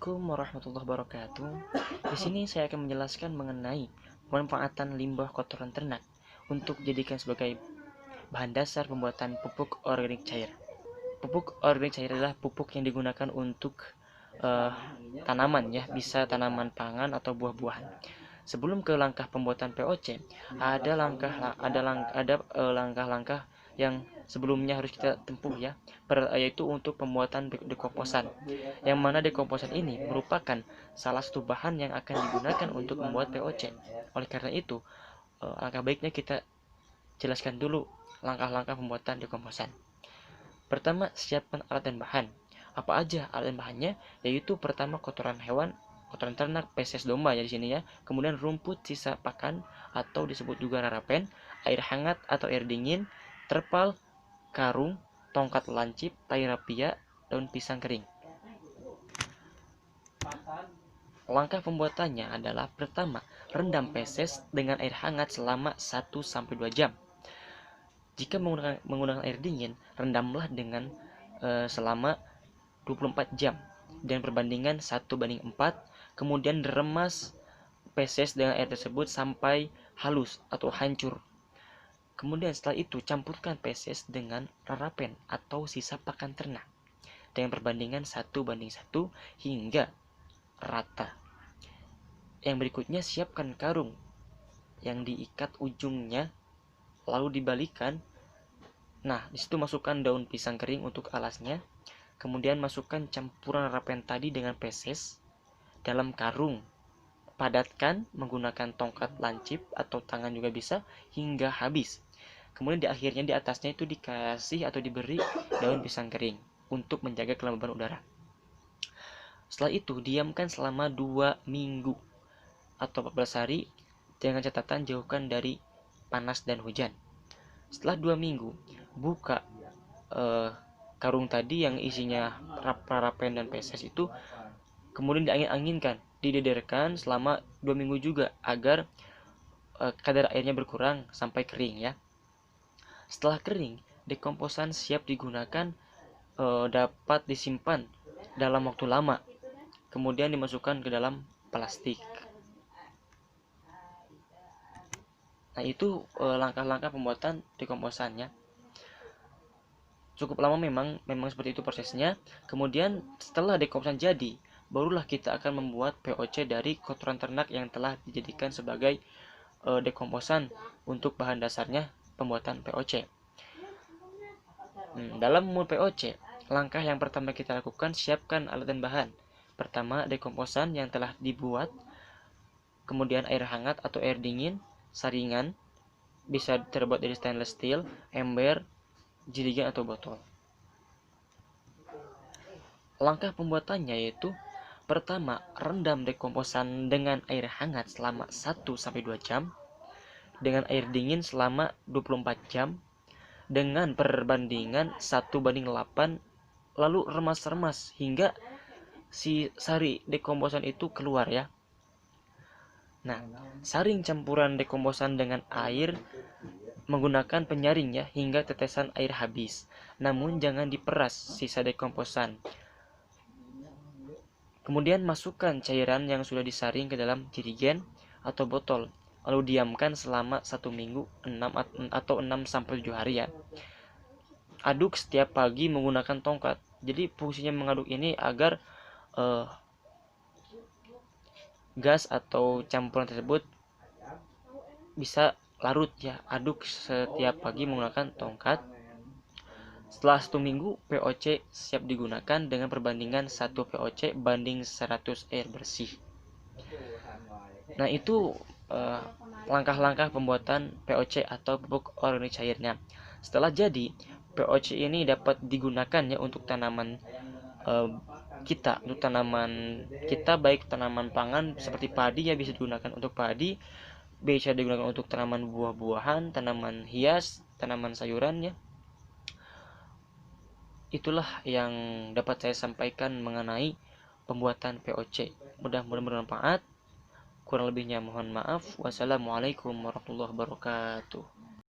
Assalamualaikum warahmatullahi wabarakatuh. Di sini saya akan menjelaskan mengenai pemanfaatan limbah kotoran ternak untuk dijadikan sebagai bahan dasar pembuatan pupuk organik cair. Pupuk organik cair adalah pupuk yang digunakan untuk tanaman ya, bisa tanaman pangan atau buah-buahan. Sebelum ke langkah pembuatan POC, ada langkah-langkah yang sebelumnya harus kita tempuh ya, yaitu untuk pembuatan dekomposan. Yang mana dekomposan ini merupakan salah satu bahan yang akan digunakan untuk membuat POC. Oleh karena itu, langkah baiknya kita jelaskan dulu langkah-langkah pembuatan dekomposan. Pertama, siapkan alat dan bahan. Apa aja alat dan bahannya? Yaitu pertama kotoran hewan, kotoran ternak, feses domba ya di sini ya. Kemudian rumput sisa pakan atau disebut juga rarapen, air hangat atau air dingin, terpal, karung, tongkat lancip, tai rapia, daun pisang kering. Langkah pembuatannya adalah pertama, rendam feses dengan air hangat selama 1-2 jam. Jika menggunakan air dingin, rendamlah dengan selama 24 jam dan perbandingan 1:4. Kemudian remas feses dengan air tersebut sampai halus atau hancur. Kemudian setelah itu campurkan feses dengan rarapen atau sisa pakan ternak dengan perbandingan 1:1 hingga rata. Yang berikutnya, siapkan karung yang diikat ujungnya lalu dibalikan. Nah, disitu masukkan daun pisang kering untuk alasnya. Kemudian masukkan campuran rarapen tadi dengan feses dalam karung. Padatkan menggunakan tongkat lancip atau tangan juga bisa hingga habis. Kemudian di akhirnya di atasnya itu dikasih atau diberi daun pisang kering untuk menjaga kelembaban udara. Setelah itu diamkan selama 2 minggu atau 14 hari dengan catatan jauhkan dari panas dan hujan. Setelah 2 minggu, buka karung tadi yang isinya rarapen dan feses itu, kemudian diangin-anginkan, didederkan selama 2 minggu juga agar kadar airnya berkurang sampai kering ya. Setelah kering, dekomposan siap digunakan, dapat disimpan dalam waktu lama. Kemudian dimasukkan ke dalam plastik. Nah, itu langkah-langkah pembuatan dekomposannya. Cukup lama memang seperti itu prosesnya. Kemudian setelah dekomposan jadi, barulah kita akan membuat POC dari kotoran ternak yang telah dijadikan sebagai dekomposan untuk bahan dasarnya pembuatan POC. Dalam membuat POC, langkah yang pertama kita lakukan, siapkan alat dan bahan. Pertama, dekomposan yang telah dibuat, kemudian air hangat atau air dingin, saringan, bisa terbuat dari stainless steel, ember, jerigen atau botol. Langkah pembuatannya yaitu pertama, rendam dekomposan dengan air hangat selama 1-2 jam, dengan air dingin selama 24 jam, dengan perbandingan 1:8, lalu remas-remas hingga si sari dekomposan itu keluar ya. Nah, saring campuran dekomposan dengan air menggunakan penyaring ya hingga tetesan air habis. Namun jangan diperas sisa dekomposan. Kemudian masukkan cairan yang sudah disaring ke dalam jerigen atau botol. Lalu diamkan selama 1 minggu 6-7 hari ya. Aduk setiap pagi menggunakan tongkat. Jadi fungsinya mengaduk ini agar gas atau campuran tersebut bisa larut ya. Aduk setiap pagi menggunakan tongkat. Setelah 1 minggu, POC siap digunakan dengan perbandingan 1 POC banding 100 air bersih. Nah, itu langkah-langkah pembuatan POC atau pupuk organik cairnya. Setelah jadi, POC ini dapat digunakan ya untuk tanaman untuk tanaman kita, baik tanaman pangan seperti padi ya, bisa digunakan untuk padi, bisa digunakan untuk tanaman buah-buahan, tanaman hias, tanaman sayuran ya. Itulah yang dapat saya sampaikan mengenai pembuatan POC. Mudah-mudahan bermanfaat. Kurang lebihnya mohon maaf. Wassalamualaikum warahmatullahi wabarakatuh.